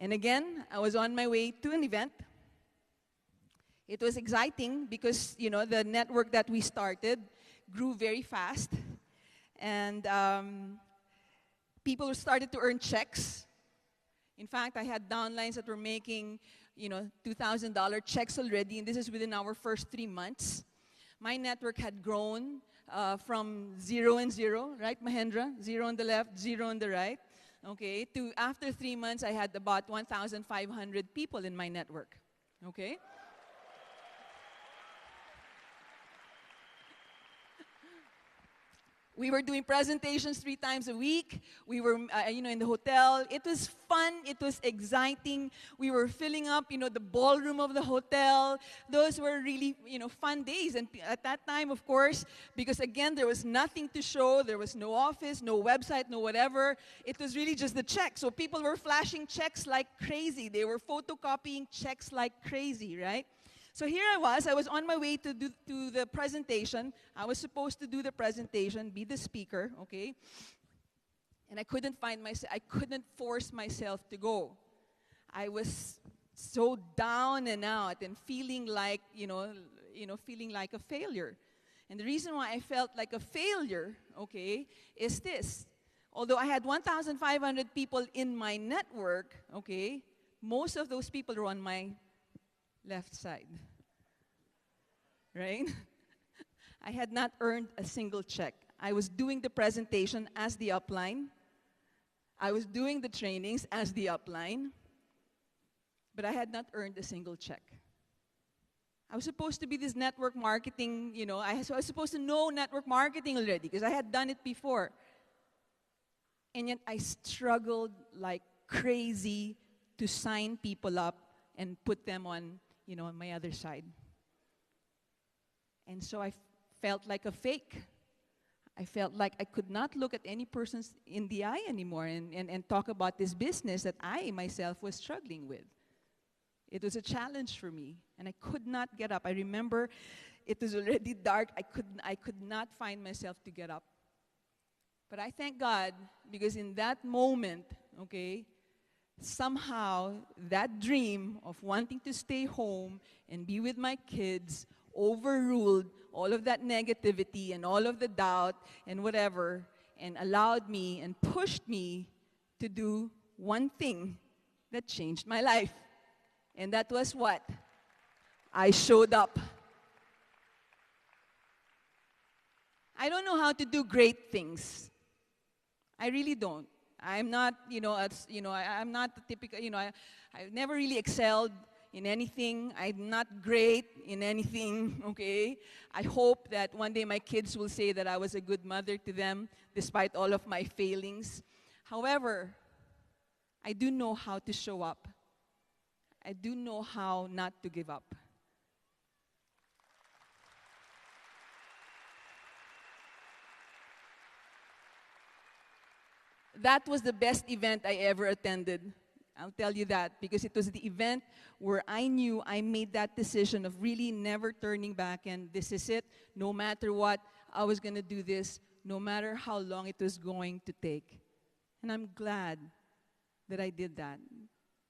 And again, I was on my way to an event. It was exciting because, the network that we started grew very fast. And people started to earn checks. In fact, I had downlines that were making, $2,000 checks already, and this is within our first 3 months. My network had grown from 0 and 0, right, Mahendra? 0 on the left, 0 on the right. Okay, to after 3 months, I had about 1,500 people in my network. Okay? We were doing presentations 3 times a week. We were, in the hotel. It was fun. It was exciting. We were filling up, the ballroom of the hotel. Those were really, fun days. And at that time, of course, because again, there was nothing to show. There was no office, no website, no whatever. It was really just the check. So people were flashing checks like crazy. They were photocopying checks like crazy, right? So here I was on my way to the presentation. I was supposed to do the presentation, be the speaker, okay? And I couldn't force myself to go. I was so down and out and feeling like, feeling like a failure. And the reason why I felt like a failure, okay, is this. Although I had 1,500 people in my network, okay, most of those people were on my left side, right? I had not earned a single check. I was doing the presentation as the upline. I was doing the trainings as the upline, but I had not earned a single check. I was supposed to be this network marketing, I was supposed to know network marketing already because I had done it before. And yet I struggled like crazy to sign people up and put them on on my other side. And so I felt like a fake. I felt like I could not look at any person in the eye anymore and talk about this business that I myself was struggling with. It was a challenge for me, and I could not get up. I remember it was already dark. I could not find myself to get up. But I thank God because in that moment, okay, somehow that dream of wanting to stay home and be with my kids overruled all of that negativity and all of the doubt and whatever, and allowed me and pushed me to do one thing that changed my life. And that was what? I showed up. I don't know how to do great things. I really don't. I'm not, I'm not the typical, I've never really excelled in anything. I'm not great in anything, okay? I hope that one day my kids will say that I was a good mother to them despite all of my failings. However, I do know how to show up. I do know how not to give up. That was the best event I ever attended. I'll tell you that because it was the event where I knew I made that decision of really never turning back, and this is it. No matter what, I was going to do this, no matter how long it was going to take. And I'm glad that I did that.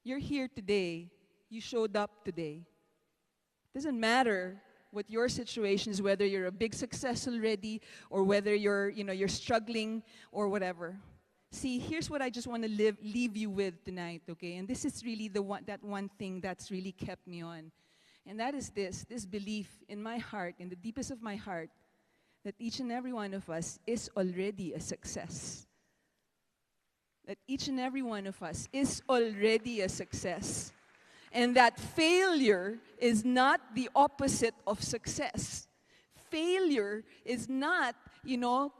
You're here today. You showed up today. It doesn't matter what your situation is, whether you're a big success already or whether you're struggling or whatever. See, here's what I just want to leave you with tonight, okay? And this is really that one thing that's really kept me on. And that is this belief in my heart, in the deepest of my heart, that each and every one of us is already a success. That each and every one of us is already a success. And that failure is not the opposite of success. Failure is not,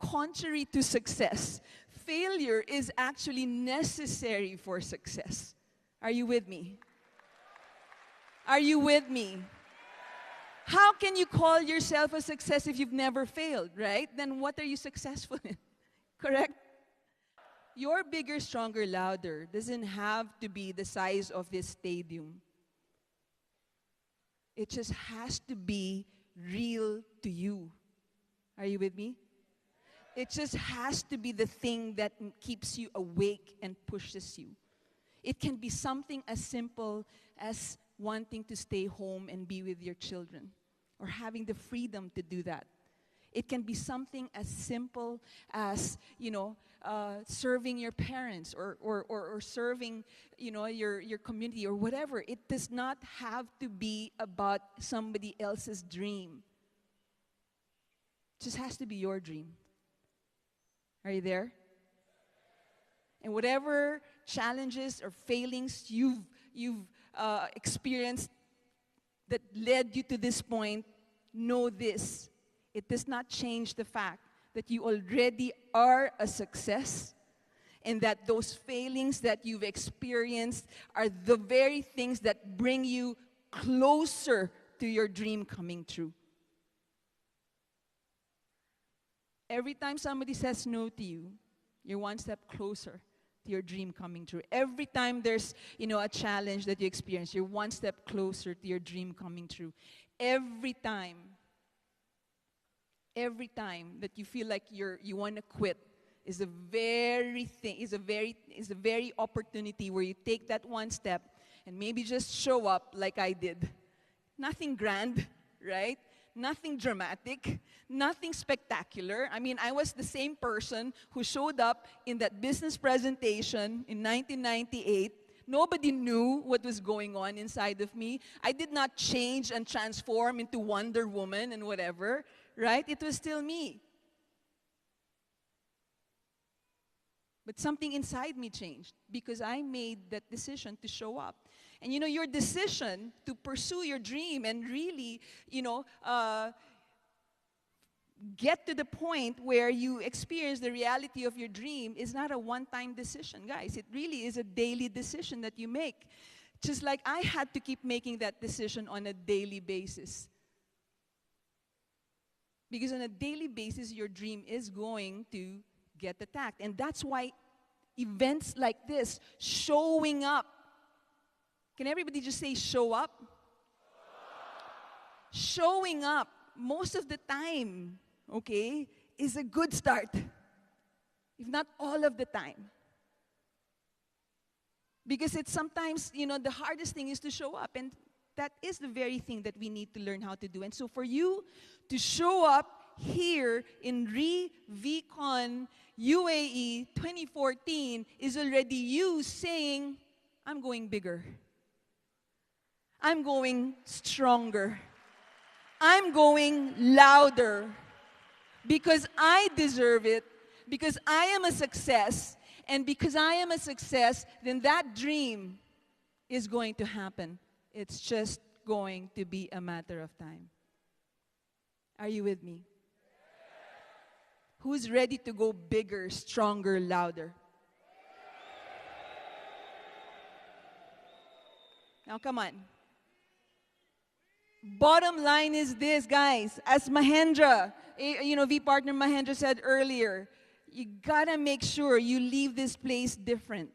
contrary to success. Failure is actually necessary for success. Are you with me? Are you with me? How can you call yourself a success if you've never failed, right? Then what are you successful in? Correct? Your bigger, stronger, louder doesn't have to be the size of this stadium. It just has to be real to you. Are you with me? It just has to be the thing that keeps you awake and pushes you. It can be something as simple as wanting to stay home and be with your children, or having the freedom to do that. It can be something as simple as, serving your parents, or serving, your community, or whatever. It does not have to be about somebody else's dream. It just has to be your dream. Are you there? And whatever challenges or failings you've experienced that led you to this point, know this: it does not change the fact that you already are a success, and that those failings that you've experienced are the very things that bring you closer to your dream coming true. Every time somebody says no to you, you're one step closer to your dream coming true. Every time there's, a challenge that you experience, you're one step closer to your dream coming true. Every time that you feel like you want to quit is the very opportunity where you take that one step and maybe just show up like I did. Nothing grand, right? Nothing dramatic, nothing spectacular. I mean, I was the same person who showed up in that business presentation in 1998. Nobody knew what was going on inside of me. I did not change and transform into Wonder Woman and whatever, right? It was still me. But something inside me changed because I made that decision to show up. And your decision to pursue your dream and really, get to the point where you experience the reality of your dream is not a one-time decision, guys. It really is a daily decision that you make. Just like I had to keep making that decision on a daily basis. Because on a daily basis, your dream is going to get attacked. And that's why events like this, showing up. Can everybody just say show up? Showing up most of the time, okay, is a good start. If not all of the time. Because it's sometimes, the hardest thing is to show up. And that is the very thing that we need to learn how to do. And so for you to show up here in VCon UAE 2014 is already you saying, I'm going bigger. I'm going stronger. I'm going louder. Because I deserve it. Because I am a success. And because I am a success, then that dream is going to happen. It's just going to be a matter of time. Are you with me? Who's ready to go bigger, stronger, louder? Now, come on. Bottom line is this, guys. As Mahendra, V partner Mahendra said earlier, you gotta make sure you leave this place different.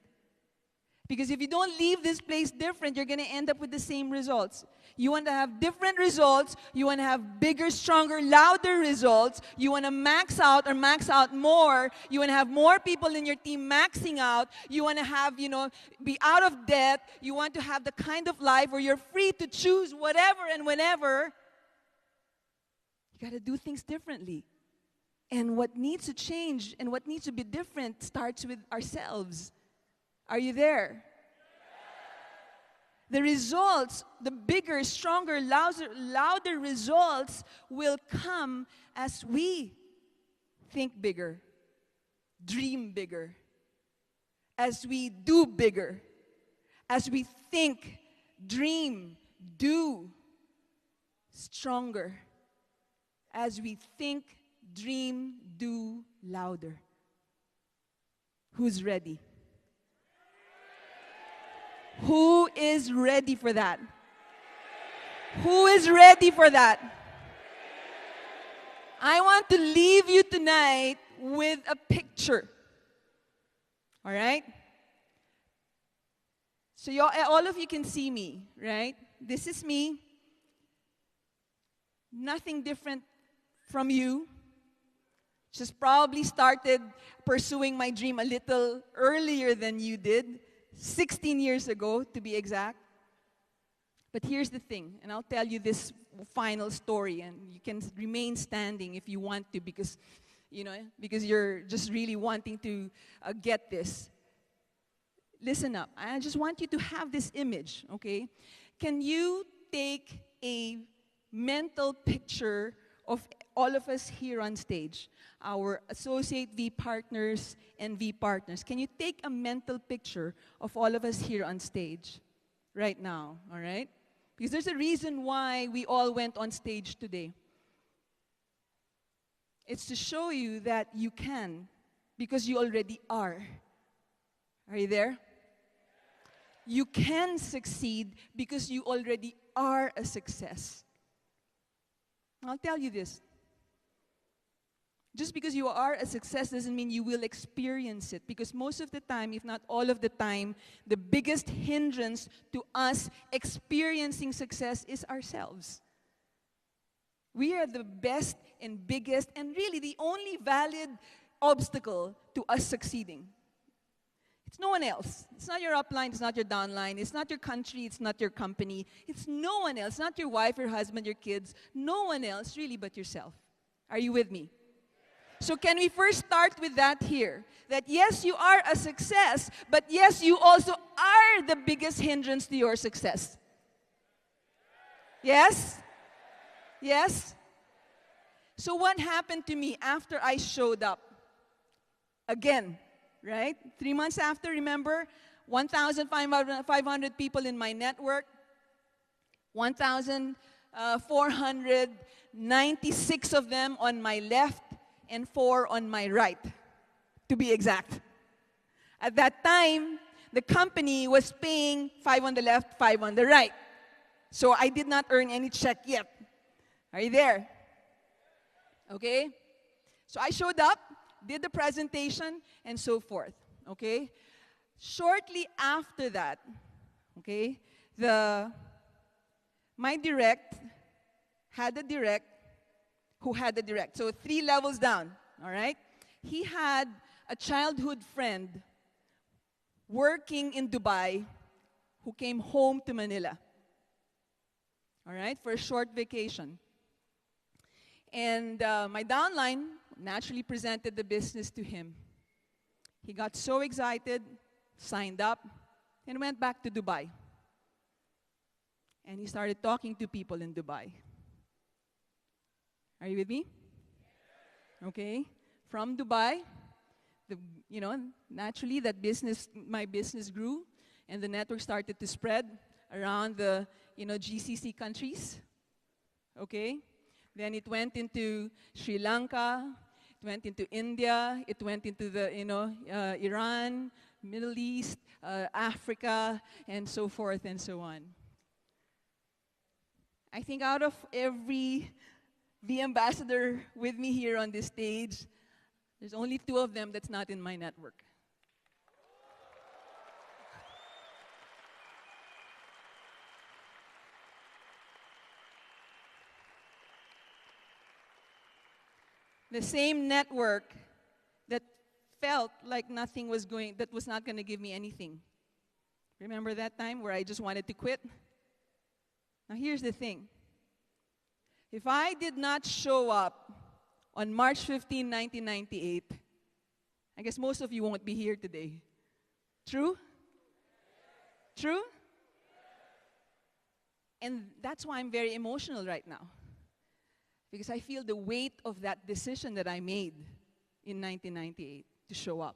Because if you don't leave this place different, you're gonna end up with the same results. You want to have different results. You want to have bigger, stronger, louder results. You want to max out or max out more. You want to have more people in your team maxing out. You want to have, be out of debt. You want to have the kind of life where you're free to choose whatever and whenever. You got to do things differently. And what needs to change and what needs to be different starts with ourselves. Are you there? The results, the bigger, stronger, louder results will come as we think bigger, dream bigger, as we do bigger, as we think, dream, do stronger, as we think, dream, do louder. Who's ready? Who is ready for that? Who is ready for that? I want to leave you tonight with a picture. All right? So all of you can see me, right? This is me. Nothing different from you. Just probably started pursuing my dream a little earlier than you did. 16 years ago, to be exact. But here's the thing, and I'll tell you this final story, and you can remain standing if you want to, because you're just really wanting to get this. Listen up. I just want you to have this image, okay? Can you take a mental picture of all of us here on stage, our associate V partners and V partners? Can you take a mental picture of all of us here on stage right now, all right? Because there's a reason why we all went on stage today. It's to show you that you can, because you already are. Are you there? You can succeed because you already are a success. I'll tell you this. Just because you are a success doesn't mean you will experience it. Because most of the time, if not all of the time, the biggest hindrance to us experiencing success is ourselves. We are the best and biggest and really the only valid obstacle to us succeeding. It's no one else. It's not your upline, it's not your downline, it's not your country, it's not your company. It's no one else, not your wife, your husband, your kids. No one else really but yourself. Are you with me? So can we first start with that here? That yes, you are a success, but yes, you also are the biggest hindrance to your success. Yes? Yes? So what happened to me after I showed up? Again, right? 3 months after, remember? 1,500 people in my network. 1,496 of them on my left and 4 on my right, to be exact. At that time, the company was paying 5 on the left, 5 on the right. So I did not earn any check yet. Are you there? Okay? So I showed up, did the presentation, and so forth. Okay? Shortly after that, okay, my direct had a direct who had a direct. So 3 levels down, all right? He had a childhood friend working in Dubai who came home to Manila, all right, for a short vacation. And my downline naturally presented the business to him. He got so excited, signed up, and went back to Dubai. And he started talking to people in Dubai. Are you with me? Okay. From Dubai, naturally my business grew, and the network started to spread around the, GCC countries. Okay. Then it went into Sri Lanka, it went into India, it went into the, Iran, Middle East, Africa, and so forth and so on. I think out of every the ambassador with me here on this stage, there's only 2 of them that's not in my network. The same network that felt like nothing was that was not going to give me anything. Remember that time where I just wanted to quit? Now here's the thing. If I did not show up on March 15, 1998, I guess most of you won't be here today. True? True? And that's why I'm very emotional right now. Because I feel the weight of that decision that I made in 1998 to show up.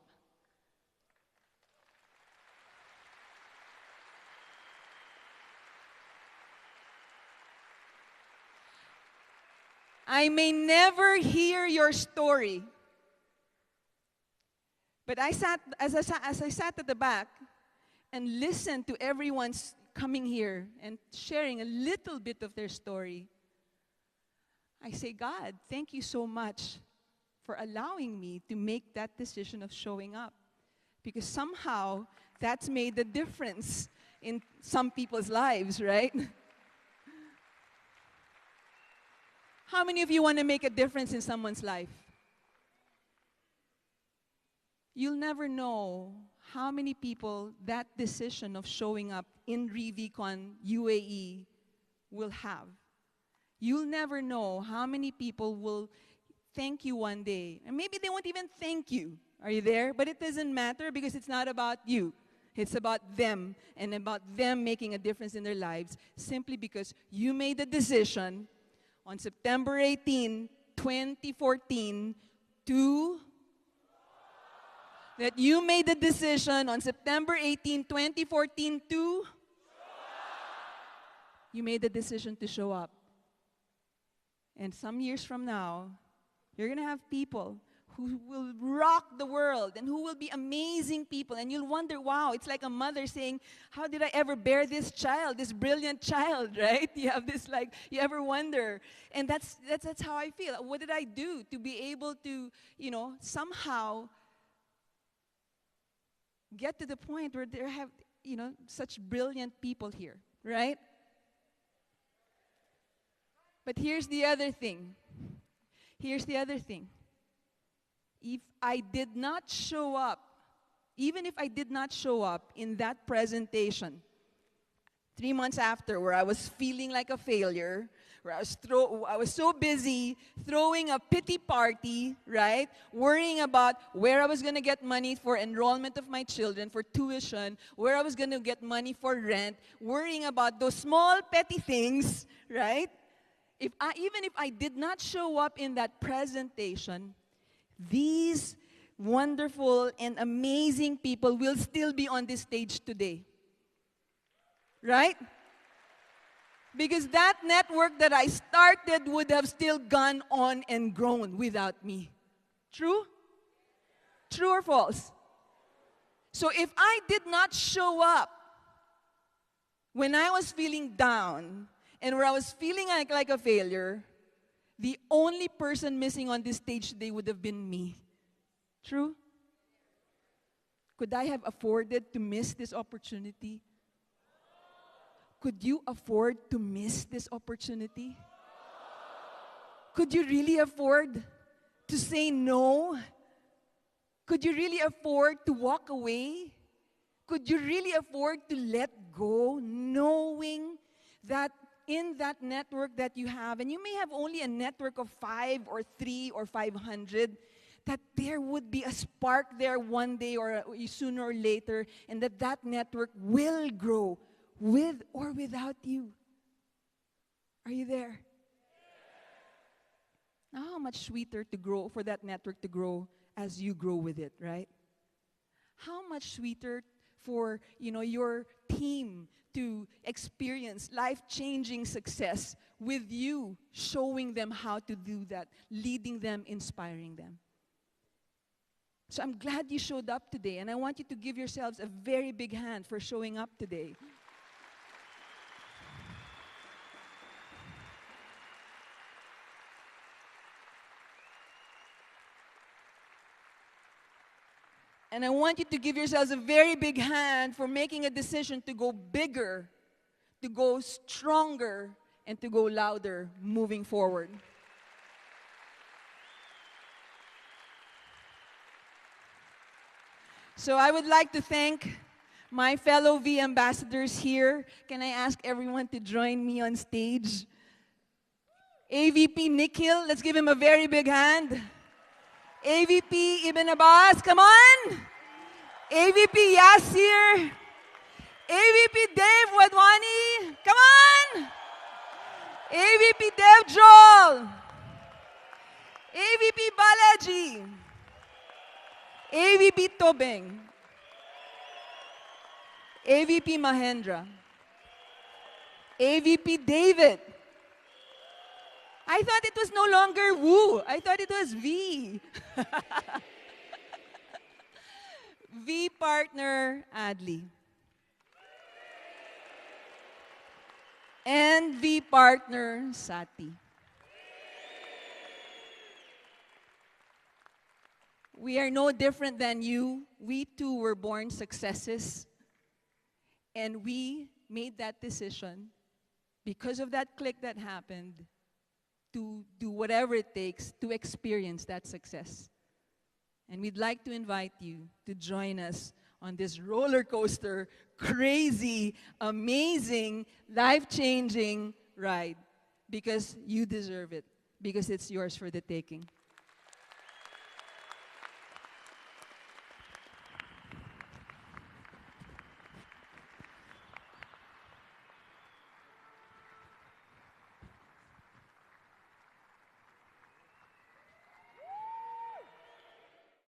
I may never hear your story, but as I sat at the back and listened to everyone's coming here and sharing a little bit of their story, I say, God, thank you so much for allowing me to make that decision of showing up. Because somehow that's made a difference in some people's lives, right? How many of you want to make a difference in someone's life? You'll never know how many people that decision of showing up in ReVCon UAE will have. You'll never know how many people will thank you one day. And maybe they won't even thank you. Are you there? But it doesn't matter because it's not about you. It's about them and about them making a difference in their lives simply because you made the decision on September 18, 2014 that you made the decision on September 18, 2014 you made the decision to show up. And some years from now, you're going to have people who will rock the world and who will be amazing people. And you'll wonder, wow, it's like a mother saying, how did I ever bear this child, this brilliant child, right? You have this you ever wonder. And that's how I feel. What did I do to be able to, somehow get to the point where there have, such brilliant people here, right? But here's the other thing. If I did not show up, even if I did not show up in that presentation 3 months after, where I was feeling like a failure, where I was so busy throwing a pity party, right? Worrying about where I was going to get money for enrollment of my children, for tuition, where I was going to get money for rent, worrying about those small petty things, right? Even if I did not show up in that presentation, these wonderful and amazing people will still be on this stage today. Right? Because that network that I started would have still gone on and grown without me. True? True or false? So if I did not show up when I was feeling down and where I was feeling like a failure, the only person missing on this stage today would have been me. True? Could I have afforded to miss this opportunity? Could you afford to miss this opportunity? Could you really afford to say no? Could you really afford to walk away? Could you really afford to let go, knowing that in that network that you have, and you may have only a network of 5 or 3 or 500, that there would be a spark there one day or sooner or later, and that network will grow with or without you. Are you there? Now, how much sweeter to grow for that network to grow as you grow with it, right? How much sweeter for your team to experience life-changing success with you showing them how to do that, leading them, inspiring them. So I'm glad you showed up today, and I want you to give yourselves a very big hand for showing up today. And I want you to give yourselves a very big hand for making a decision to go bigger, to go stronger, and to go louder moving forward. So I would like to thank my fellow V ambassadors here. Can I ask everyone to join me on stage? AVP Nikhil, let's give him a very big hand. AVP Ibn Abbas, come on. AVP Yasir. AVP Dave Wadwani, come on. AVP Dev Joel. AVP Balaji. AVP Tobeng. AVP Mahendra. AVP David. I thought it was no longer Wu. I thought it was V. V partner Adli. And V partner Sati. We are no different than you. We too were born successes. And we made that decision because of that click that happened to do whatever it takes to experience that success. And we'd like to invite you to join us on this roller coaster, crazy, amazing, life-changing ride. Because you deserve it. Because it's yours for the taking.